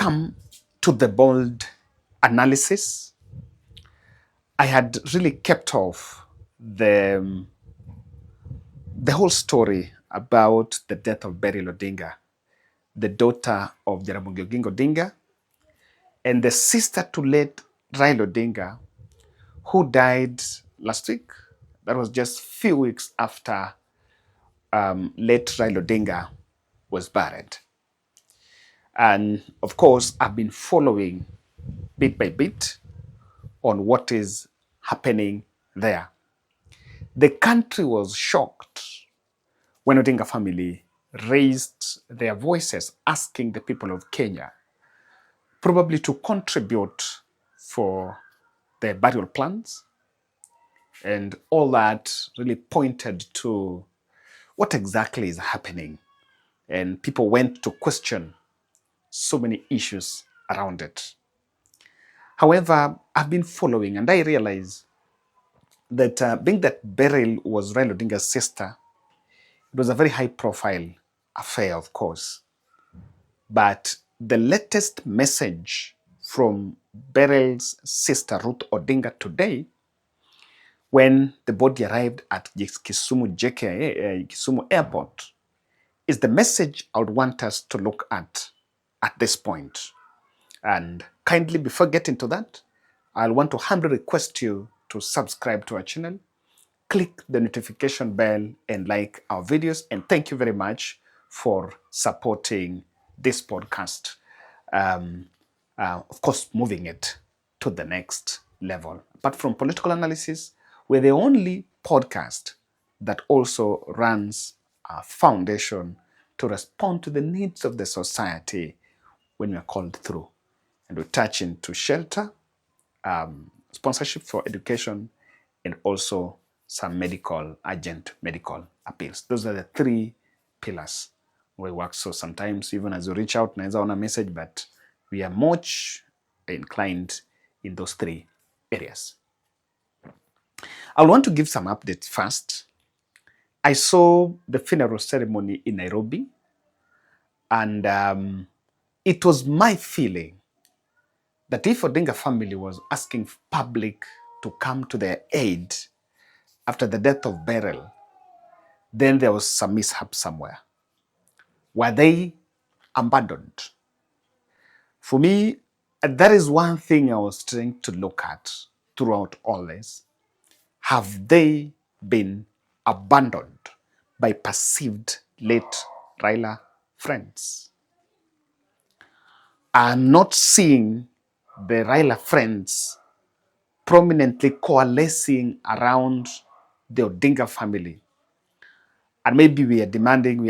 come to the bold analysis. I had really kept off the whole story about the death of Beryl Odinga, the daughter of Jaramogi Oginga Odinga, and the sister to late Raila Odinga, who died last week. That was just a few weeks after late Raila Odinga was buried. And of course, I've been following bit by bit on what is happening there. The country was shocked when Odinga family raised their voices asking the people of Kenya probably to contribute for their burial plans. And all that really pointed to what exactly is happening. And people went to question so many issues around it. However, I've been following and I realize that being that Beryl was Raila Odinga's sister, it was a very high profile affair, of course. But the latest message from Beryl's sister Ruth Odinga today, when the body arrived at Kisumu Kisumu Airport, is the message I would want us to look at this point. And kindly, before getting to that, I'll want to humbly request you to subscribe to our channel, click the notification bell, and like our videos. And thank you very much for supporting this podcast. Of course, moving it to the next level. But from political analysis, we're the only podcast that also runs a foundation to respond to the needs of the society when we are called through. And we touch into shelter, sponsorship for education, and also some urgent medical appeals. Those are the three pillars we work. So sometimes even as you reach out, Nyanza on a message, but we are much inclined in those three areas. I want to give some updates first. I saw the funeral ceremony in Nairobi, and it was my feeling that if Odinga family was asking public to come to their aid after the death of Beryl, then there was some mishap somewhere. Were they abandoned? For me, that is one thing I was trying to look at throughout all this. Have they been abandoned by perceived late Raila friends? I'm not seeing the Raila friends prominently coalescing around the Odinga family. And maybe we are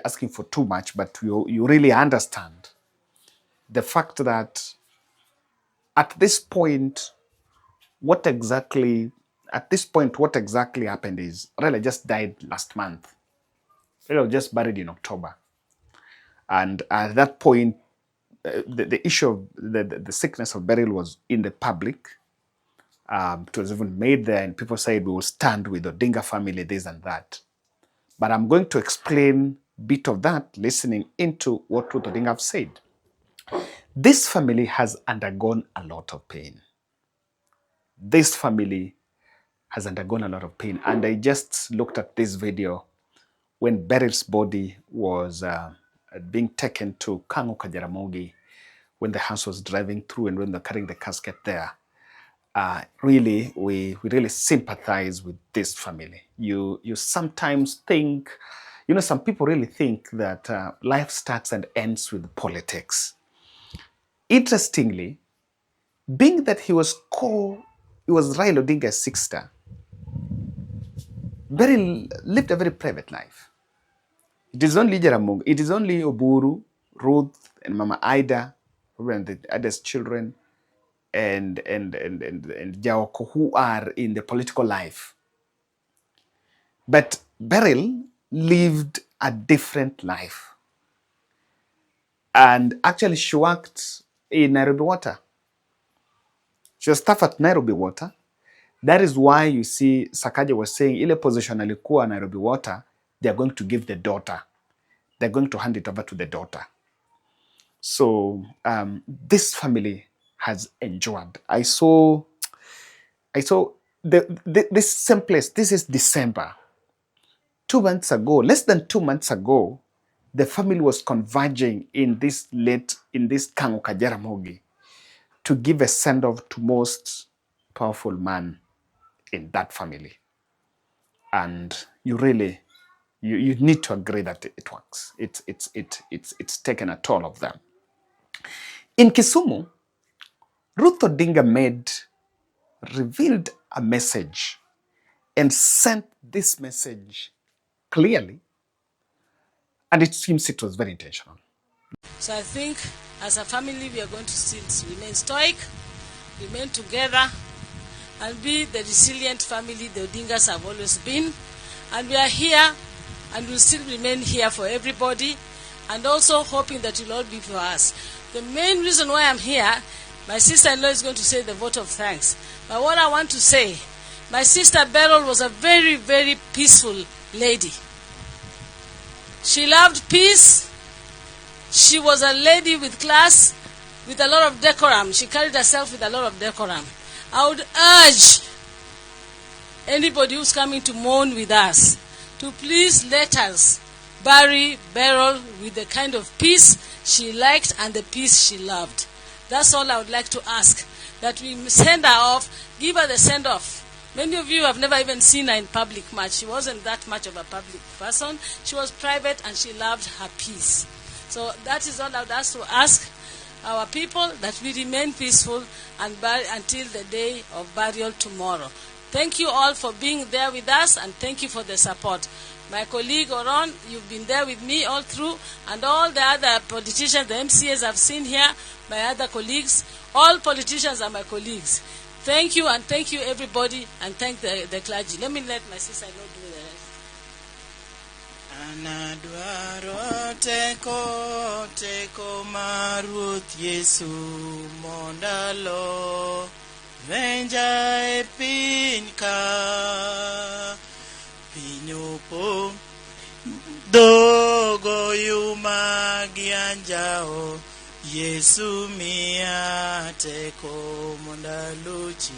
asking for too much, but you really understand the fact that at this point, what exactly happened is Raila just died last month. Raila was just buried in October. And at that point, the issue of the sickness of Beryl was in the public. It was even made there, and people said we will stand with the Odinga family, this and that. But I'm going to explain a bit of that, listening into what Ruth Odinga have said. This family has undergone a lot of pain. This family has undergone a lot of pain. And I just looked at this video when Beryl's body was being taken to Kanguka Jaramogi, when the house was driving through and when they're carrying the casket there. Really, we really sympathize with this family. You sometimes think, some people really think that life starts and ends with politics. Interestingly, being that he was Raila Odinga's sister, Beryl lived a very private life. It is only Jaramogi, it is only Odour, Ruth, and Mama Ida, and the Ida's children, and Jaoko, who are in the political life. But Beryl lived a different life. And actually she worked in Nairobi Water. She was staff at Nairobi Water. That is why you see Sakaja was saying, ile position alikuwa Nairobi Water, they are going to give the daughter. They're going to hand it over to the daughter. So this family has endured. I saw this same place. This is December. 2 months ago, less than 2 months ago, the family was converging in this Kango Kajaramogi to give a send-off to most powerful man in that family. And you really, you need to agree that it works. It's taken a toll of them. In Kisumu, Ruth Odinga revealed a message and sent this message clearly, and it seems it was very intentional. So I think as a family we are going to still remain stoic, remain together, and be the resilient family the Odingas have always been. And we are here and will still remain here for everybody, and also hoping that you'll all be for us. The main reason why I'm here, my sister-in-law is going to say the vote of thanks. But what I want to say, my sister Beryl was a very, very peaceful lady. She loved peace. She was a lady with class, with a lot of decorum. She carried herself with a lot of decorum. I would urge anybody who's coming to mourn with us to please let us bury Beryl with the kind of peace she liked and the peace she loved. That's all I would like to ask, that we send her off, give her the send-off. Many of you have never even seen her in public much. She wasn't that much of a public person. She was private and she loved her peace. So that is all I would ask to ask our people, that we remain peaceful and until the day of burial tomorrow. Thank you all for being there with us, and thank you for the support. My colleague Oron, you've been there with me all through, and all the other politicians, the MCAs I've seen here, my other colleagues, all politicians are my colleagues. Thank you, and thank you everybody, and thank the clergy. Let me let my sister know do the rest. Anadwaro teko Ruth Yesu mondalo venja e pinka pinyopo dogo yuma gianjao Yesu mia teko mondaluchi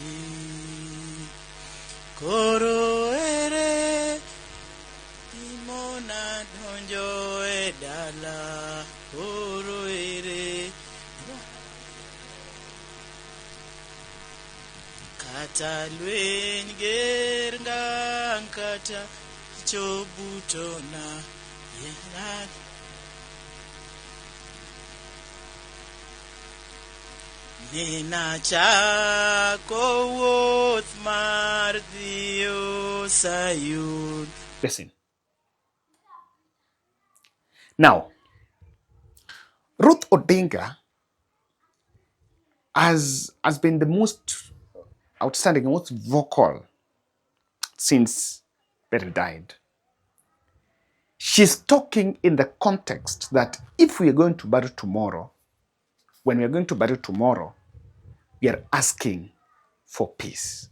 koro ere imona donjo edala koro ere kata lweny ger ngang kata chobutona yenad nina chako wuoth mar dhiyo Sayun. Listen. Now, Ruth Odinga has been the most outstanding, most vocal since Beryl died. She's talking in the context that if we are going to bury tomorrow, when we are going to bury tomorrow, we are asking for peace.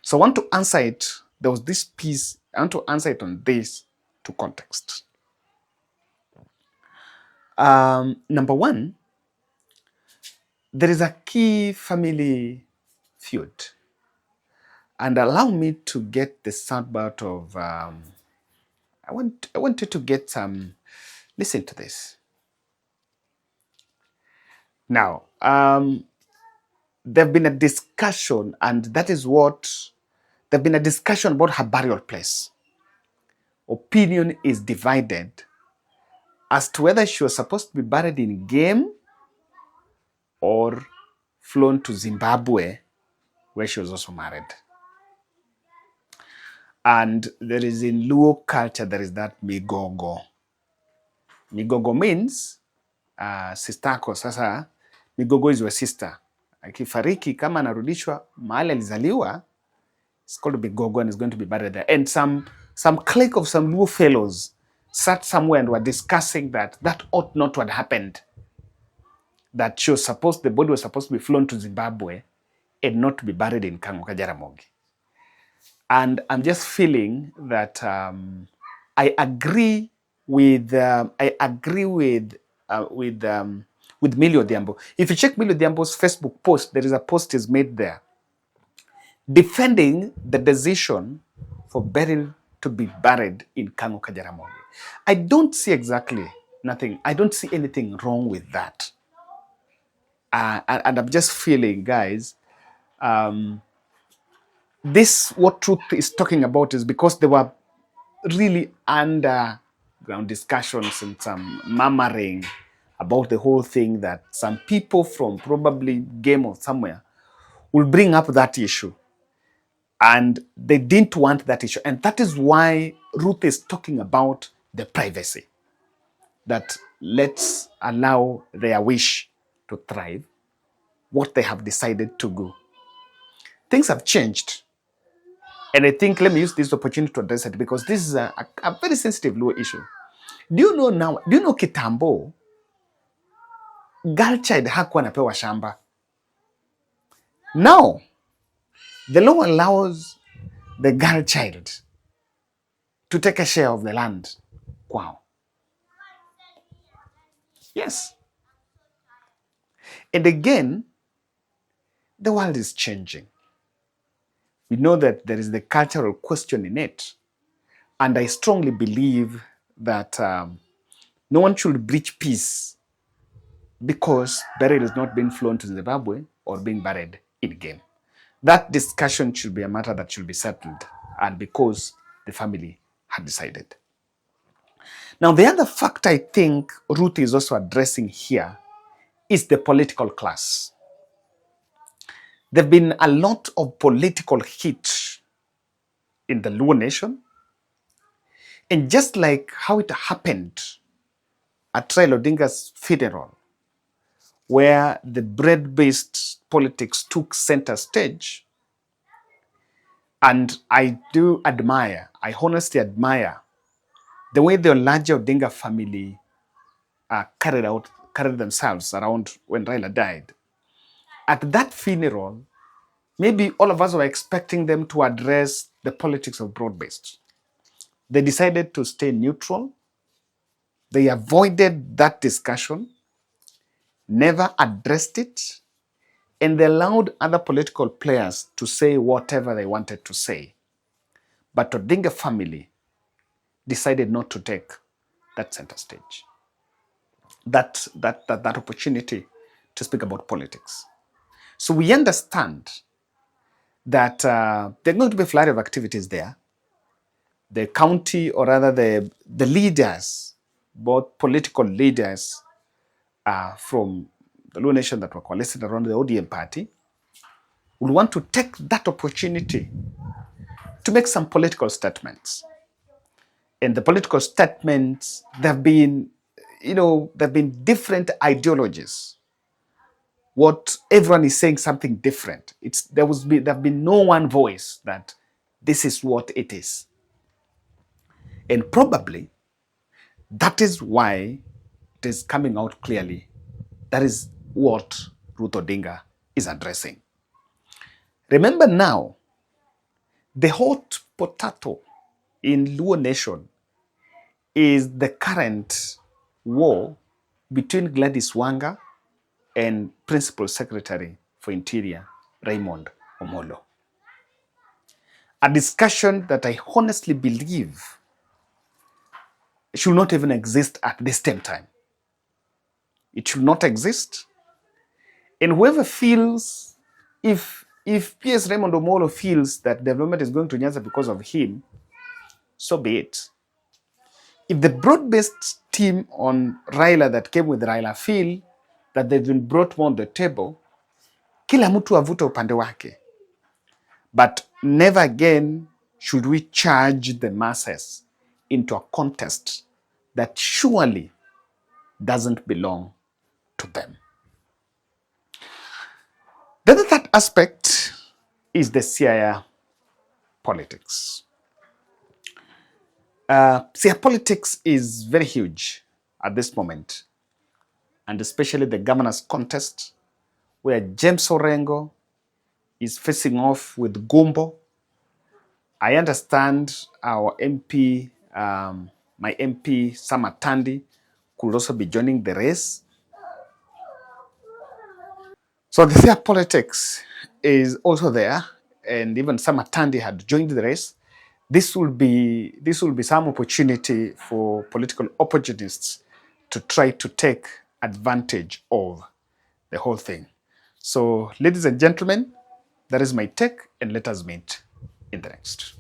So I want to answer it. There was this piece. I want to answer it on this to context. Number one, there is a key family feud. And allow me to get the soundbite of, I want you to get some, listen to this. Now, there's been a discussion, and that is what, there's been a discussion about her burial place. Opinion is divided as to whether she was supposed to be buried in Game or flown to Zimbabwe, where she was also married. And there is in Luo culture, there is that migogo. Migogo means sistako. Sasa migogo is your sister. Akifariki kama anarudishwa mahali alizaliwa, it's called migogo and is going to be buried there. And some clique of some Luo fellows sat somewhere and were discussing that ought not to have happened. That the body was supposed to be flown to Zimbabwe and not to be buried in Kango Kajaramogi. And I'm just feeling that I agree with Millie Odhiambo. If you check Millie Odhiambo's Facebook post, there is a post is made there defending the decision for Beryl to be buried in Kanu Kajaramogi. I don't see nothing. I don't see anything wrong with that. And I'm just feeling, guys, what Truth is talking about is because there were really underground discussions and some murmuring about the whole thing, that some people from probably Game or somewhere will bring up that issue. And they didn't want that issue. And that is why Ruth is talking about the privacy. That let's allow their wish to thrive, what they have decided to do. Things have changed. And I think, let me use this opportunity to address it, because this is a very sensitive law issue. Do you know kitambo, girl child hakuwa anapewa shamba. Now, the law allows the girl child to take a share of the land. Wow. Yes. And again, the world is changing. We know that there is the cultural question in it. And I strongly believe that no one should breach peace because Beryl is not being flown to Zimbabwe or being buried in game. That discussion should be a matter that should be settled, and because the family had decided. Now, the other factor I think Ruth is also addressing here is the political class. There have been a lot of political heat in the Luo nation. And just like how it happened at Raila Odinga's funeral, where the bread-based politics took center stage, and I honestly admire the way the larger Odinga family carried themselves around when Raila died. At that funeral, maybe all of us were expecting them to address the politics of broad-based. They decided to stay neutral. They avoided that discussion, never addressed it, and they allowed other political players to say whatever they wanted to say. But Odinga family decided not to take that center stage, that opportunity to speak about politics. So we understand that there are going to be a flurry of activities there. The county, or rather the leaders, both political leaders from the Luo nation that were coalescing around the ODM party, will want to take that opportunity to make some political statements. And the political statements, there have been different ideologies. What everyone is saying something different. There have been no one voice that this is what it is. And probably that is why it is coming out clearly. That is what Ruth Odinga is addressing. Remember now, the hot potato in Luo nation is the current war between Gladys Wanga and Principal Secretary for Interior, Raymond Omolo. A discussion that I honestly believe should not even exist at this same time. It should not exist. And whoever feels, if PS Raymond Omolo feels that development is going to Nyanza because of him, so be it. If the broad-based team on Raila that came with Raila feel that they've been brought more on the table, kila mtu avute upande wake. But never again should we charge the masses into a contest that surely doesn't belong to them. The third aspect is the Siaya politics. Siaya politics is very huge at this moment, and especially the governor's contest, where James Orengo is facing off with Gumbo. I understand our MP, my MP, Sama Tandi, could also be joining the race. So the fair politics is also there, and even some Atandi had joined the race. This will be some opportunity for political opportunists to try to take advantage of the whole thing. So, ladies and gentlemen, that is my take, and let us meet in the next.